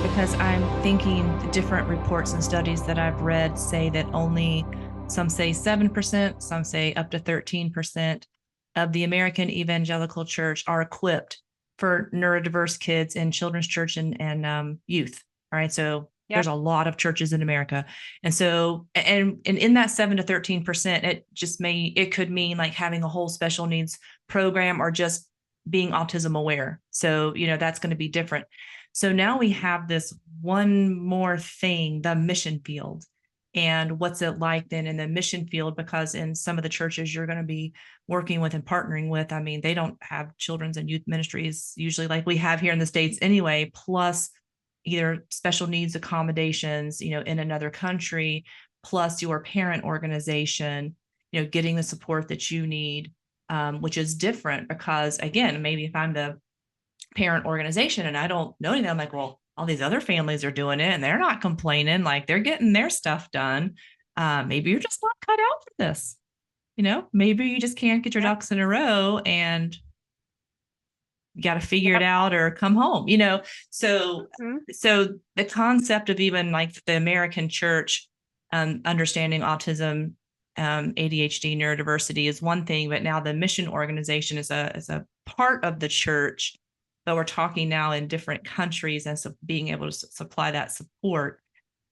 because I'm thinking the different reports and studies that I've read say that only some say 7%, some say up to 13% of the American evangelical church are equipped for neurodiverse kids in children's church and youth. All right. So there's a lot of churches in America. And so, and in that 7 to 13%, it could mean like having a whole special needs program or just being autism aware. So, that's going to be different. So now we have this one more thing, the mission field. And what's it like then in the mission field? Because in some of the churches you're going to be working with and partnering with, I mean, they don't have children's and youth ministries usually like we have here in the States anyway, plus either special needs accommodations, in another country, plus your parent organization, getting the support that you need, which is different because, again, maybe if I'm the parent organization and I don't know anything, I'm like, well, all these other families are doing it and they're not complaining, like they're getting their stuff done. Maybe you're just not cut out for this. Maybe you just can't get your ducks in a row and you got to figure it out or come home, so the concept of even like the American church understanding autism, ADHD, neurodiversity is one thing, but now the mission organization is a part of the church, but we're talking now in different countries and so being able to supply that support.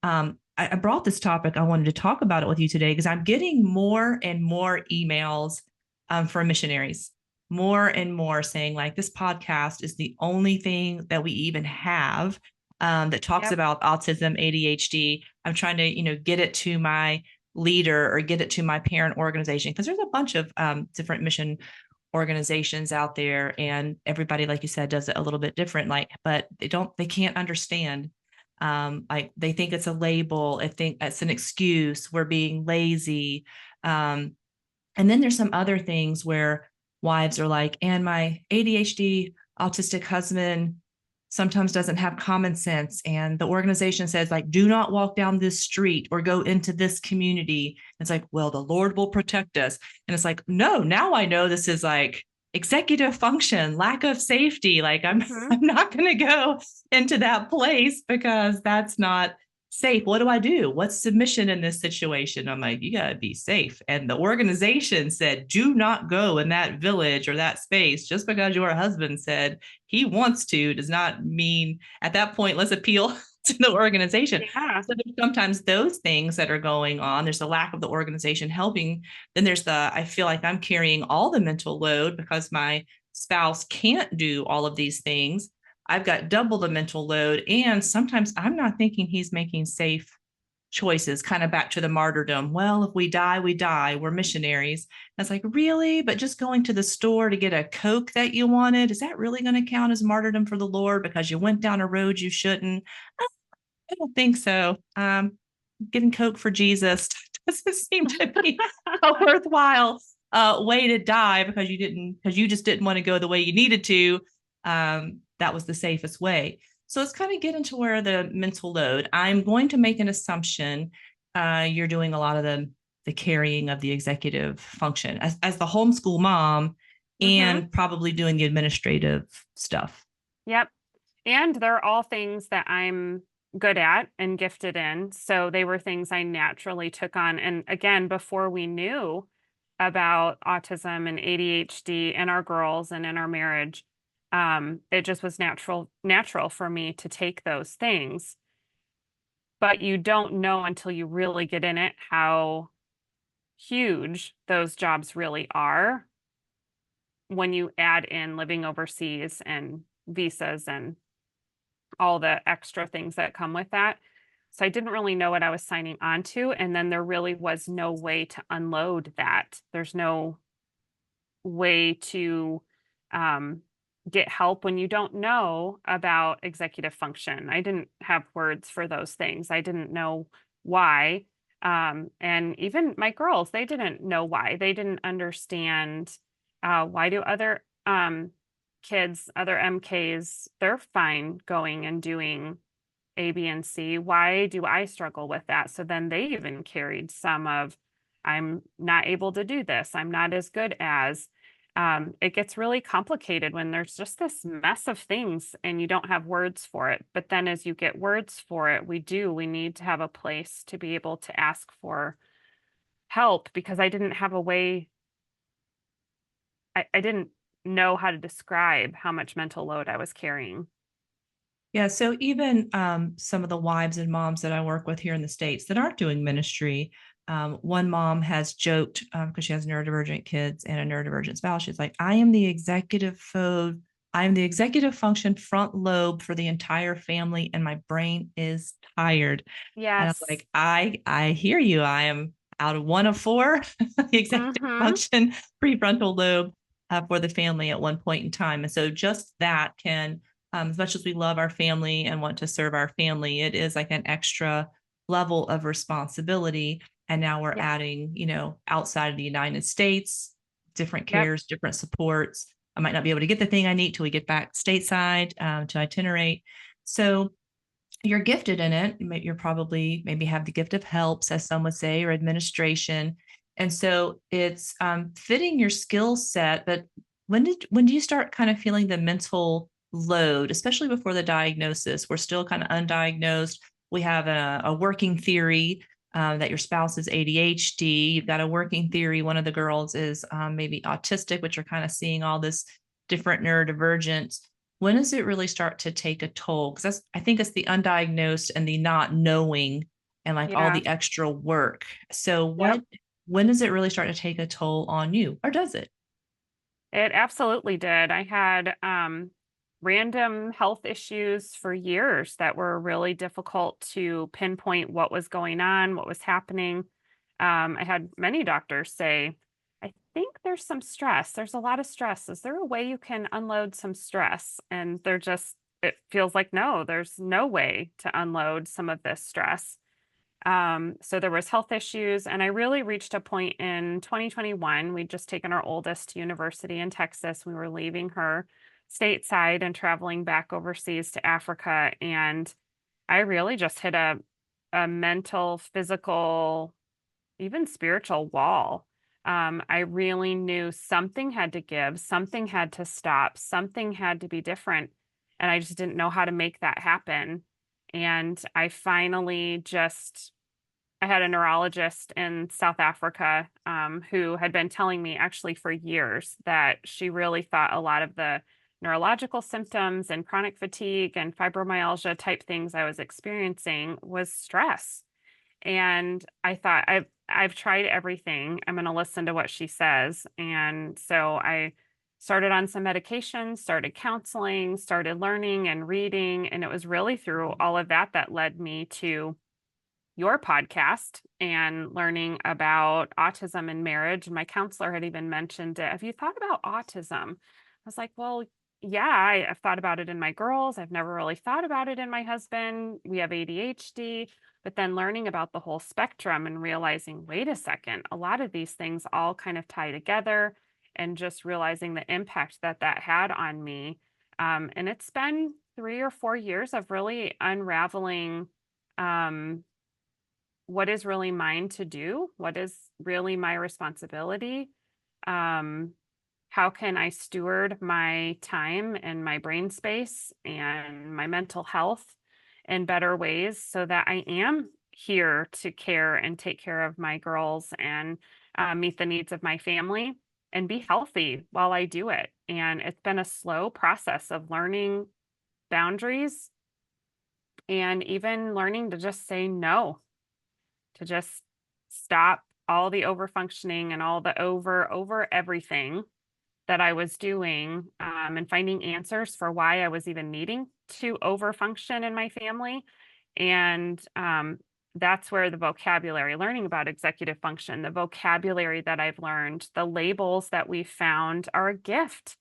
I brought this topic. I wanted to talk about it with you today because I'm getting more and more emails from missionaries, more and more saying like this podcast is the only thing that we even have that talks about autism, ADHD. I'm trying to, get it to my leader or get it to my parent organization because there's a bunch of different mission organizations out there and everybody, like you said, does it a little bit different, but they can't understand. Like they think it's a label. I think it's an excuse. We're being lazy. And then there's some other things where wives are like, and my ADHD autistic husband sometimes doesn't have common sense. And the organization says like, do not walk down this street or go into this community. It's like, well, the Lord will protect us. And it's like, no, now I know this is like executive function, lack of safety. Like I'm not going to go into that place because that's not safe. What do I do? What's submission in this situation? I'm like, you got to be safe. And the organization said, do not go in that village or that space. Just because your husband said he wants to does not mean at that point, let's appeal to the organization. Yeah. So there's sometimes those things that are going on. There's a lack of the organization helping. Then there's I feel like I'm carrying all the mental load because my spouse can't do all of these things. I've got double the mental load. And sometimes I'm not thinking he's making safe choices, kind of back to the martyrdom. Well, if we die, we die. We're missionaries. I was like, really? But just going to the store to get a Coke that you wanted, is that really going to count as martyrdom for the Lord because you went down a road you shouldn't? I don't think so. Getting Coke for Jesus doesn't seem to be a worthwhile way to die because you just didn't want to go the way you needed to. That was the safest way. So it's kind of getting to where the mental load. I'm going to make an assumption. You're doing a lot of the carrying of the executive function as the homeschool mom and probably doing the administrative stuff. Yep. And they're all things that I'm good at and gifted in. So they were things I naturally took on. And again, before we knew about autism and ADHD in our girls and in our marriage, it just was natural for me to take those things. But you don't know until you really get in it how huge those jobs really are when you add in living overseas and visas and all the extra things that come with that. So I didn't really know what I was signing on to. And then there really was no way to unload that. There's no way to get help when you don't know about executive function. I didn't have words for those things. I didn't know why. And even my girls, they didn't know why. They didn't understand why do other kids, other MKs, they're fine going and doing A, B, and C. Why do I struggle with that? So then they even carried some of, I'm not able to do this. I'm not as good as. It gets really complicated when there's just this mess of things and you don't have words for it. But then as you get words for it, we need to have a place to be able to ask for help because I didn't have a way, I didn't know how to describe how much mental load I was carrying. Yeah, so even some of the wives and moms that I work with here in the States that aren't doing ministry, one mom has joked because she has neurodivergent kids and a neurodivergent spouse. She's like, I am the executive function front lobe for the entire family, and my brain is tired. And I'm Yes. like, I hear you. I am out of one of four, the executive Mm-hmm. function prefrontal lobe for the family at one point in time. And so just that can as much as we love our family and want to serve our family, it is like an extra level of responsibility. And now we're Yep. adding, outside of the United States, different Yep. cares, different supports. I might not be able to get the thing I need till we get back stateside to itinerate. So you're gifted in it. You're probably maybe have the gift of helps, as some would say, or administration. And so it's fitting your skill set. But when do you start kind of feeling the mental load, especially before the diagnosis? We're still kind of undiagnosed. We have a working theory that your spouse is ADHD. You've got a working theory. One of the girls is maybe autistic, which are kind of seeing all this different neurodivergent. When does it really start to take a toll? Because I think it's the undiagnosed and the not knowing and like all Yeah. the extra work. So Yep. when does it really start to take a toll on you? Or does it? It absolutely did. I had random health issues for years that were really difficult to pinpoint what was going on, what was happening. I had many doctors say, I think there's some stress. There's a lot of stress. Is there a way you can unload some stress? And it feels like no, there's no way to unload some of this stress. So there was health issues, and I really reached a point in 2021. We'd just taken our oldest to university in Texas. We were leaving her stateside and traveling back overseas to Africa, and I really just hit a mental, physical, even spiritual wall. I really knew something had to give, something had to stop, something had to be different, and I just didn't know how to make that happen. And I finally just I had a neurologist in South Africa who had been telling me actually for years that she really thought a lot of the neurological symptoms and chronic fatigue and fibromyalgia type things I was experiencing was stress. And I thought I've tried everything. I'm going to listen to what she says. And so I started on some medications, started counseling, started learning and reading, and it was really through all of that that led me to your podcast and learning about autism and marriage. And my counselor had even mentioned it. Have you thought about autism? I was like, well, yeah, I've thought about it in my girls. I've never really thought about it in my husband. We have ADHD. But then learning about the whole spectrum and realizing, wait a second, a lot of these things all kind of tie together and just realizing the impact that that had on me. And it's been 3 or 4 years of really unraveling um, what is really mine to do? What is really my responsibility? Um, how can I steward my time and my brain space and my mental health in better ways so that I am here to care and take care of my girls and meet the needs of my family and be healthy while I do it. And it's been a slow process of learning boundaries and even learning to just say no, to just stop all the over functioning and all the over everything that I was doing, and finding answers for why I was even needing to over function in my family. And that's where the vocabulary, learning about executive function, the vocabulary that I've learned, the labels that we found are a gift.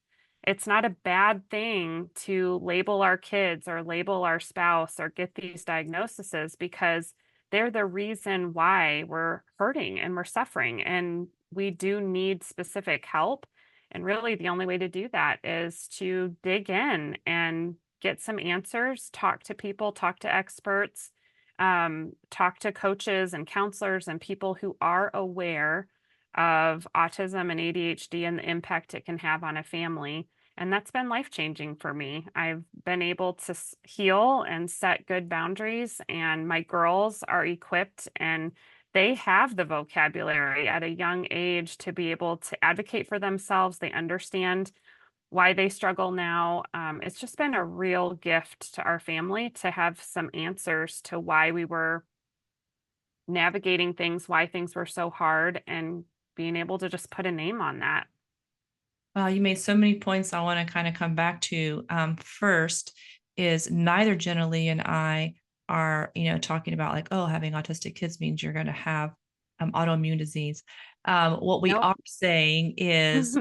It's not a bad thing to label our kids or label our spouse or get these diagnoses because they're the reason why we're hurting and we're suffering. And we do need specific help. And really, the only way to do that is to dig in and get some answers, talk to people, talk to experts, talk to coaches and counselors and people who are aware of autism and ADHD and the impact it can have on a family. And that's been life changing for me. I've been able to heal and set good boundaries, and my girls are equipped and they have the vocabulary at a young age to be able to advocate for themselves. They understand why they struggle now. It's just been a real gift to our family to have some answers to why we were navigating things, why things were so hard, and being able to just put a name on that. You made so many points I want to kind of come back to. First is neither Jenilee and I are, talking about like, oh, having autistic kids means you're going to have autoimmune disease. What we Nope. are saying is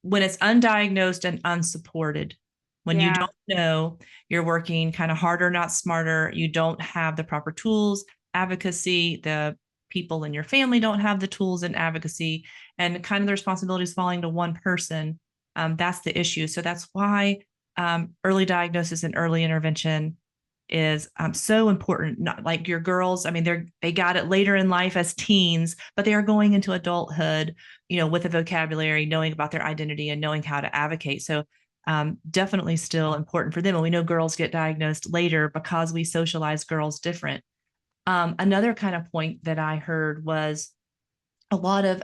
when it's undiagnosed and unsupported, when you Yeah. don't know, you're working kind of harder, not smarter, you don't have the proper tools, advocacy, the people in your family don't have the tools and advocacy, and kind of the responsibility is falling to one person. That's the issue. So that's why early diagnosis and early intervention is so important. Not like your girls, I mean, they got it later in life as teens, but they are going into adulthood, with a vocabulary, knowing about their identity and knowing how to advocate. So definitely still important for them. And we know girls get diagnosed later because we socialize girls different. Another kind of point that I heard was a lot of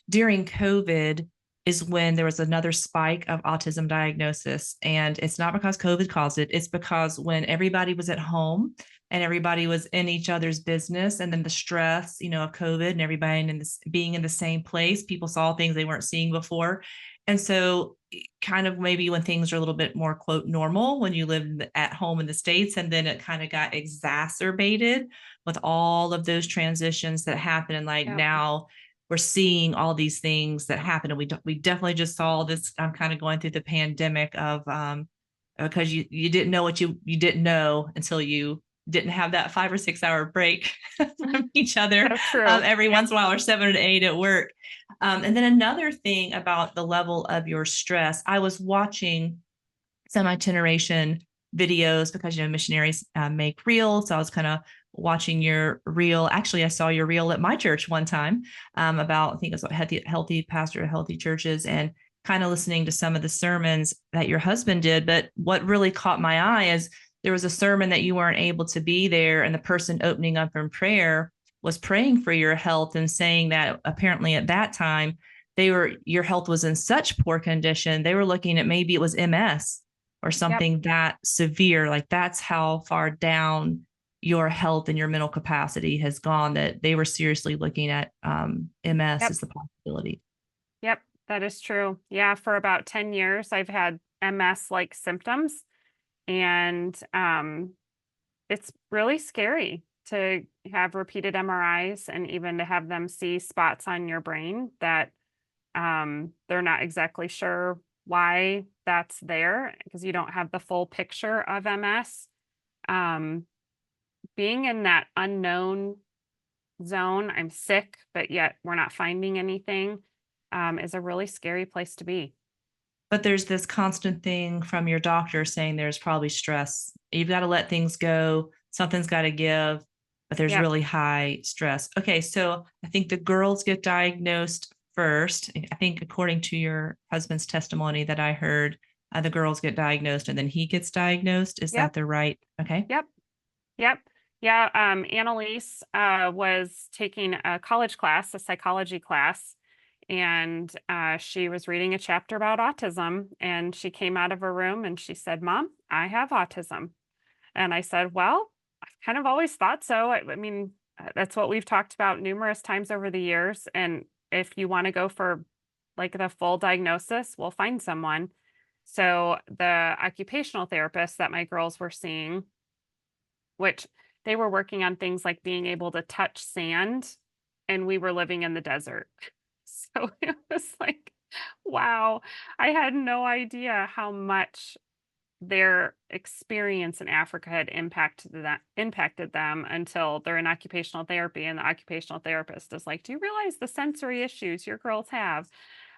during COVID is when there was another spike of autism diagnosis. And it's not because COVID caused it, it's because when everybody was at home and everybody was in each other's business, and then the stress, of COVID and everybody being in the same place, people saw things they weren't seeing before. And so kind of maybe when things are a little bit more quote normal when you live at home in the States, and then it kind of got exacerbated with all of those transitions that happen. And like Yep. now we're seeing all these things that happen. And we definitely just saw this. I'm kind of going through the pandemic of because you didn't know what you didn't know until you didn't have that 5 or 6 hour break from each other So true. every Yep. once in a while, or 7 to 8 at work. And then another thing about the level of your stress, I was watching some itineration videos because missionaries make reels. So I was kind of watching your reel. Actually, I saw your reel at my church one time about, I think it was healthy pastor of healthy churches, and kind of listening to some of the sermons that your husband did. But what really caught my eye is there was a sermon that you weren't able to be there, and the person opening up in prayer was praying for your health and saying that apparently at that time your health was in such poor condition, they were looking at maybe it was MS or Yep. something that severe. Like that's how far down your health and your mental capacity has gone, that they were seriously looking at MS Yep. as the possibility. Yep. That is true. Yeah. For about 10 years, I've had MS like symptoms. And it's really scary to have repeated MRIs and even to have them see spots on your brain that they're not exactly sure why that's there because you don't have the full picture of MS. Um, Being in that unknown zone, I'm sick, but yet we're not finding anything, is a really scary place to be. But there's this constant thing from your doctor saying there's probably stress. You've got to let things go. Something's got to give, but there's Yep. really high stress. Okay, so I think the girls get diagnosed first. I think according to your husband's testimony that I heard, the girls get diagnosed and then he gets diagnosed. Is Yep. that the right? Okay. Yep. Yep. Yeah. Annalise was taking a college class, a psychology class, and she was reading a chapter about autism. And she came out of her room and she said, "Mom, I have autism." And I said, "Well, I've kind of always thought so. I mean, that's what we've talked about numerous times over the years. And if you want to go for like the full diagnosis, we'll find someone." So the occupational therapist that my girls were seeing, which they were working on things like being able to touch sand, and we were living in the desert. So it was like, wow, I had no idea how much their experience in Africa had impacted them until they're in occupational therapy, and the occupational therapist is like, "Do you realize the sensory issues your girls have?"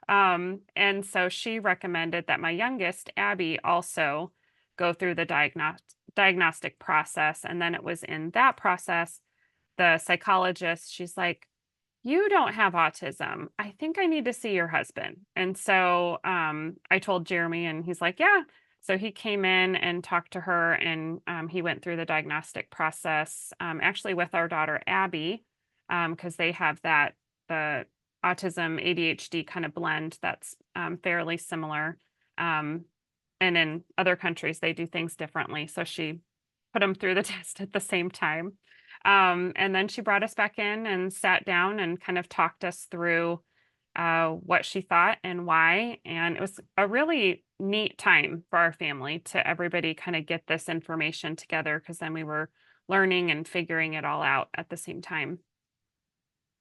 And so she recommended that my youngest, Abby, also go through the diagnostic process. And then it was in that process, the psychologist, she's like, you don't have autism. I think I need to see your husband. And so I told Jeremy, and he's like, yeah. So he came in and talked to her, and he went through the diagnostic process, actually with our daughter, Abby, because they have the autism ADHD kind of blend that's fairly similar. Um, and in other countries, they do things differently. So she put them through the test at the same time. And then she brought us back in and sat down and kind of talked us through what she thought and why. And it was a really neat time for our family to everybody kind of get this information together, because then we were learning and figuring it all out at the same time.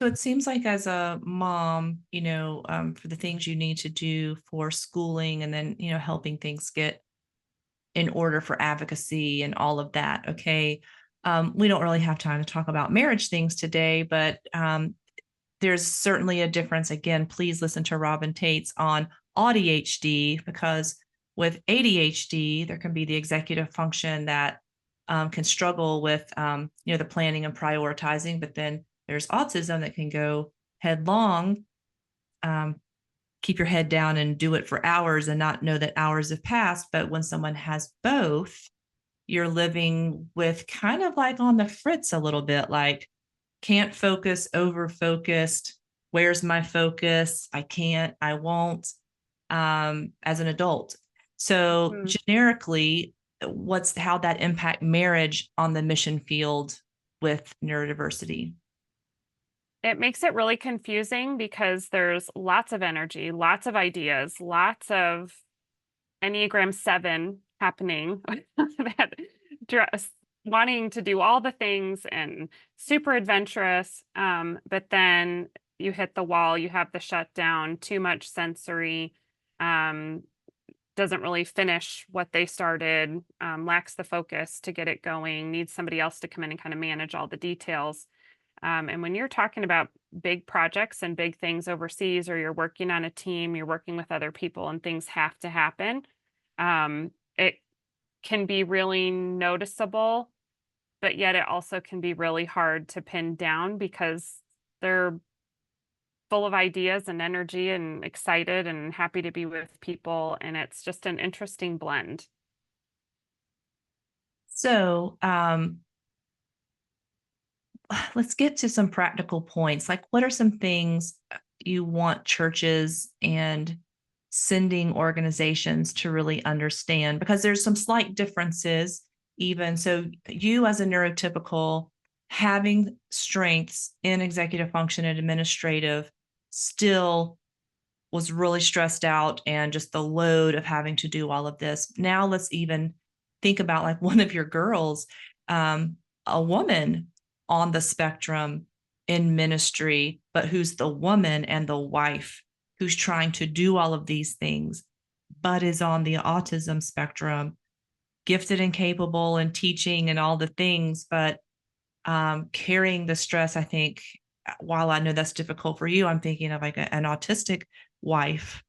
So it seems like as a mom, for the things you need to do for schooling and then, helping things get in order for advocacy and all of that. Okay. We don't really have time to talk about marriage things today, but there's certainly a difference. Again, please listen to Robin Tate's on ADHD, because with ADHD, there can be the executive function that can struggle with, the planning and prioritizing, but then there's autism that can go headlong, um, keep your head down and do it for hours and not know that hours have passed. But when someone has both, you're living with kind of like on the fritz a little bit, like can't focus, over focused. Where's my focus? I can't, I won't, as an adult. So Mhm. generically, what's how that impact marriage on the mission field with neurodiversity? It makes it really confusing because there's lots of energy, lots of ideas, lots of Enneagram 7 happening that dress wanting to do all the things and super adventurous. But then you hit the wall, you have the shutdown, too much sensory, um, doesn't really finish what they started, lacks the focus to get it going, needs somebody else to come in and kind of manage all the details. And when you're talking about big projects and big things overseas, or you're working on a team, you're working with other people, and things have to happen, it can be really noticeable, but yet it also can be really hard to pin down because they're full of ideas and energy and excited and happy to be with people. And it's just an interesting blend. So let's get to some practical points. Like, what are some things you want churches and sending organizations to really understand? Because there's some slight differences, even. So, you as a neurotypical, having strengths in executive function and administrative, still was really stressed out, and just the load of having to do all of this. Now, let's even think about like one of your girls, um, a woman on the spectrum in ministry, but who's the woman and the wife who's trying to do all of these things, but is on the autism spectrum, gifted and capable and teaching and all the things, but carrying the stress. I think, while I know that's difficult for you, I'm thinking of like an autistic wife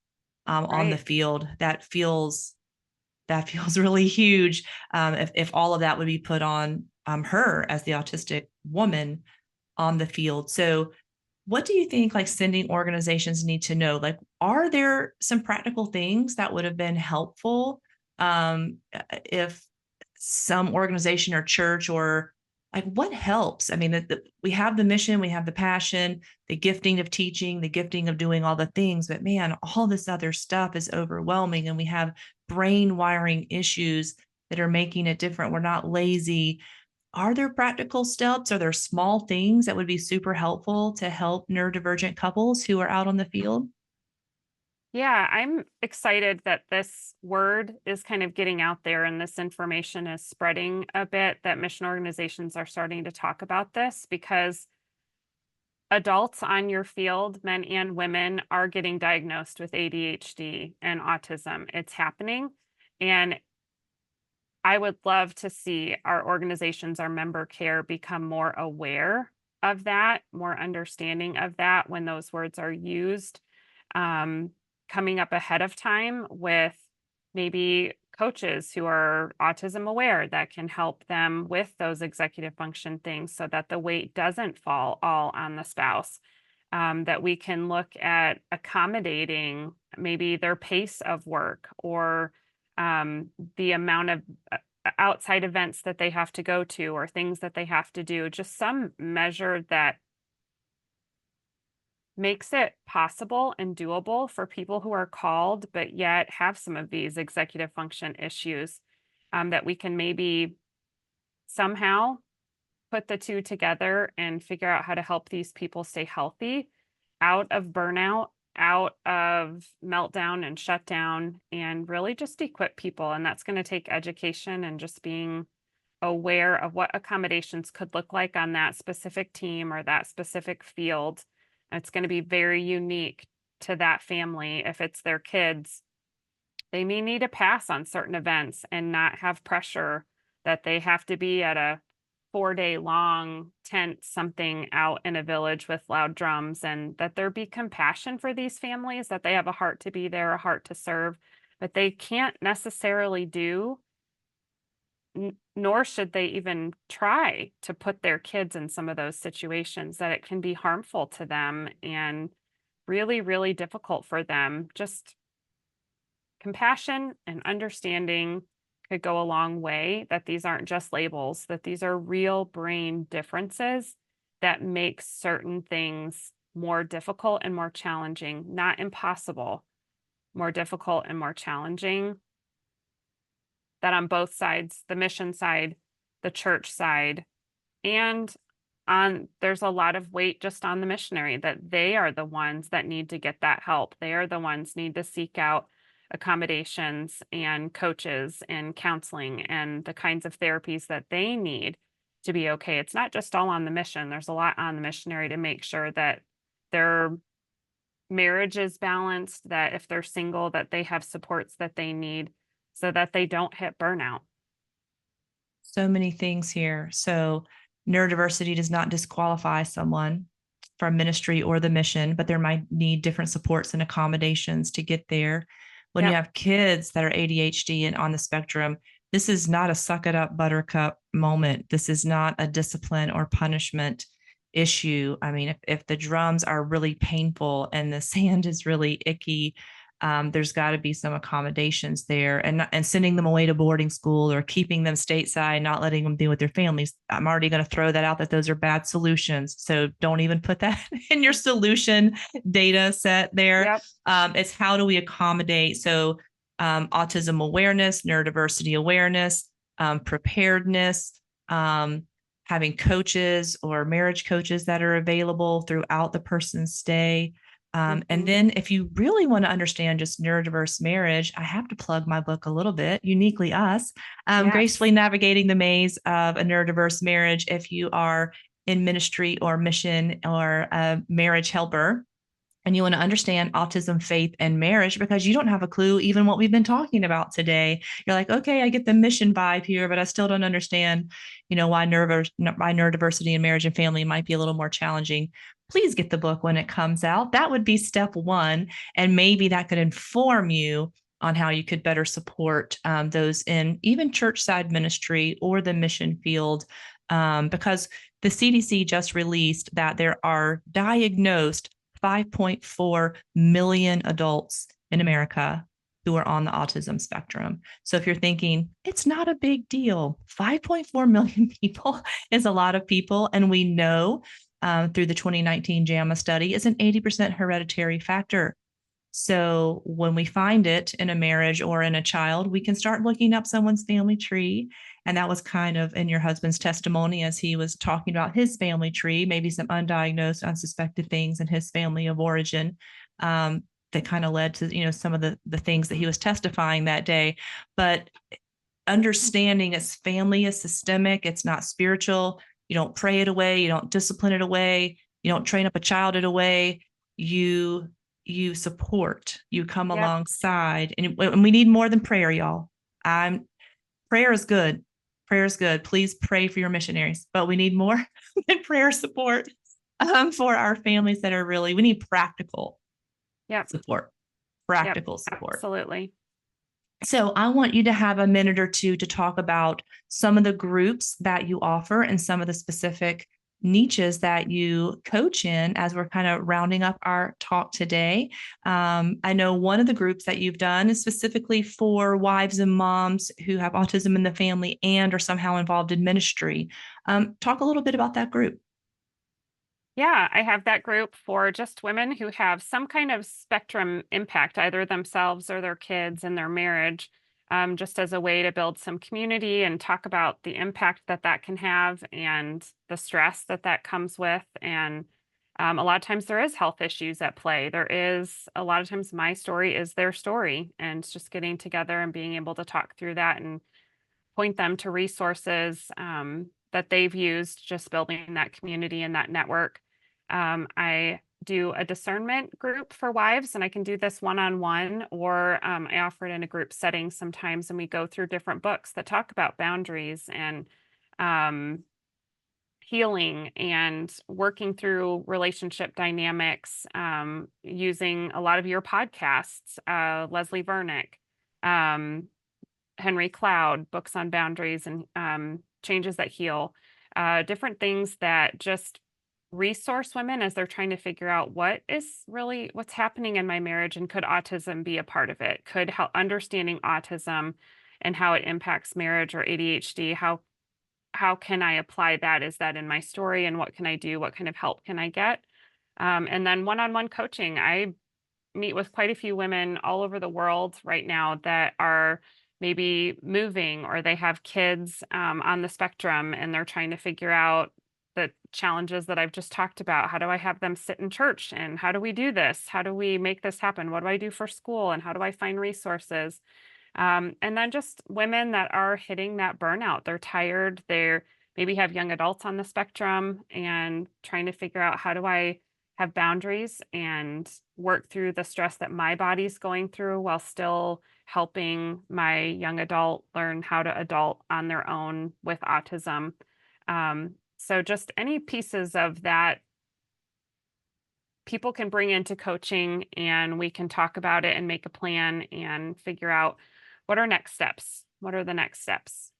on the Right. field. That feels really huge. If all of that would be put on her as the autistic woman on the field. So, what do you think like sending organizations need to know? Like, are there some practical things that would have been helpful if some organization or church, or like what helps? I mean, we have the mission, we have the passion, the gifting of teaching, the gifting of doing all the things, but man, all this other stuff is overwhelming, and we have brain wiring issues that are making it different. We're not lazy. Are there practical steps? Are there small things that would be super helpful to help neurodivergent couples who are out on the field? Yeah, I'm excited that this word is kind of getting out there and this information is spreading a bit, that mission organizations are starting to talk about this, because adults on your field, men and women, are getting diagnosed with ADHD and autism. It's happening. And I would love to see our organizations, our member care, become more aware of that, more understanding of that when those words are used, um, coming up ahead of time with maybe coaches who are autism aware that can help them with those executive function things, so that the weight doesn't fall all on the spouse. that we can look at accommodating maybe their pace of work or the amount of outside events that they have to go to or things that they have to do, just some measure that makes it possible and doable for people who are called, but yet have some of these executive function issues, that we can maybe somehow put the two together and figure out how to help these people stay healthy, out of burnout, out of meltdown and shutdown, and really just equip people. And that's going to take education and just being aware of what accommodations could look like on that specific team or that specific field. It's going to be very unique to that family. If it's their kids, they may need a pass on certain events and not have pressure that they have to be at a 4-day long tent something out in a village with loud drums, and that there be compassion for these families, that they have a heart to be there, a heart to serve, but they can't necessarily do, nor should they even try to put their kids in some of those situations, that it can be harmful to them and really, really difficult for them. Just compassion and understanding could go a long way, that these aren't just labels, that these are real brain differences that make certain things more difficult and more challenging, not impossible, more difficult and more challenging. That on both sides, the mission side, the church side, and there's a lot of weight just on the missionary, that they are the ones that need to get that help. They are the ones need to seek out accommodations and coaches and counseling and the kinds of therapies that they need to be okay. It's not just all on the mission. There's a lot on the missionary to make sure that their marriage is balanced, that if they're single, that they have supports that they need so that they don't hit burnout. So many things here. So neurodiversity does not disqualify someone from ministry or the mission, but there might need different supports and accommodations to get there. When you Yep. have kids that are ADHD and on the spectrum, this is not a suck it up buttercup moment. This is not a discipline or punishment issue. I mean, if the drums are really painful and the sand is really icky, there's got to be some accommodations there, and sending them away to boarding school or keeping them stateside, not letting them be with their families. I'm already going to throw that out, that those are bad solutions. So don't even put that in your solution data set there. Yep. It's how do we accommodate? So autism awareness, neurodiversity awareness, preparedness, having coaches or marriage coaches that are available throughout the person's stay. And then if you really want to understand just neurodiverse marriage, I have to plug my book a little bit, Uniquely Us, Yes. Gracefully Navigating the Maze of a Neurodiverse Marriage. If you are in ministry or mission or a marriage helper, and you want to understand autism, faith, and marriage, because you don't have a clue even what we've been talking about today. You're like, okay, I get the mission vibe here, but I still don't understand, why neurodiversity in marriage and family might be a little more challenging. Please get the book when it comes out. That would be step one. And maybe that could inform you on how you could better support those in even church side ministry or the mission field. Because the CDC just released that there are diagnosed 5.4 million adults in America who are on the autism spectrum. So if you're thinking, it's not a big deal, 5.4 million people is a lot of people. And we know through the 2019 JAMA study is an 80% hereditary factor. So when we find it in a marriage or in a child, we can start looking up someone's family tree. And that was kind of in your husband's testimony as he was talking about his family tree, maybe some undiagnosed, unsuspected things in his family of origin that kind of led to, some of the things that he was testifying that day. But understanding its family is systemic, it's not spiritual. You don't pray it away, you don't discipline it away, you don't train up a child it away. You support, you come alongside, and we need more than prayer, y'all. Prayer is good. Prayer is good. Please pray for your missionaries, but we need more than prayer support for our families that are we need practical support, support. Absolutely. So I want you to have a minute or two to talk about some of the groups that you offer and some of the specific niches that you coach in as we're kind of rounding up our talk today. I know one of the groups that you've done is specifically for wives and moms who have autism in the family and are somehow involved in ministry. Talk a little bit about that group. Yeah, I have that group for just women who have some kind of spectrum impact, either themselves or their kids in their marriage, just as a way to build some community and talk about the impact that that can have and the stress that that comes with. And a lot of times there is health issues at play. There is a lot of times my story is their story, and it's just getting together and being able to talk through that and point them to resources that they've used, just building that community and that network. I do a discernment group for wives, and I can do this one-on-one, or I offer it in a group setting sometimes, and we go through different books that talk about boundaries and um, healing and working through relationship dynamics, using a lot of your podcasts, Leslie Vernick, um, Henry Cloud, books on boundaries and changes that heal, different things that just resource women as they're trying to figure out what's happening in my marriage, and could autism be a part of it? Could help understanding autism and how it impacts marriage, or ADHD, how can I apply that? Is that in my story? And what can I do? What kind of help can I get? And then one-on-one coaching. I meet with quite a few women all over the world right now that are maybe moving, or they have kids on the spectrum, and they're trying to figure out the challenges that I've just talked about. How do I have them sit in church? And how do we do this? How do we make this happen? What do I do for school? And how do I find resources? And then just women that are hitting that burnout. They're tired. They're maybe have young adults on the spectrum, and trying to figure out, how do I have boundaries and work through the stress that my body's going through, while still helping my young adult learn how to adult on their own with autism. So just any pieces of that people can bring into coaching, and we can talk about it and make a plan and figure out what are next steps. What are the next steps?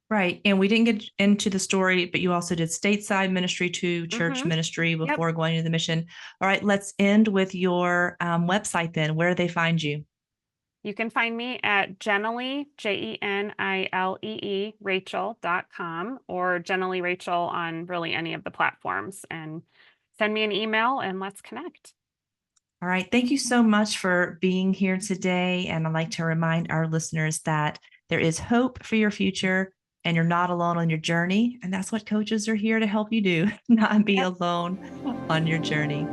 Right. And we didn't get into the story, but you also did stateside ministry to church Hmm. ministry Yep. before going to the mission. All right, let's end with your website then. Where do they find you? You can find me at Jenilee, Jenilee, Rachel.com, or JenileeRachel on really any of the platforms. And send me an email and let's connect. All right. Thank you so much for being here today. And I'd like to remind our listeners that there is hope for your future, and you're not alone on your journey. And that's what coaches are here to help you do, not be Yep. alone on your journey.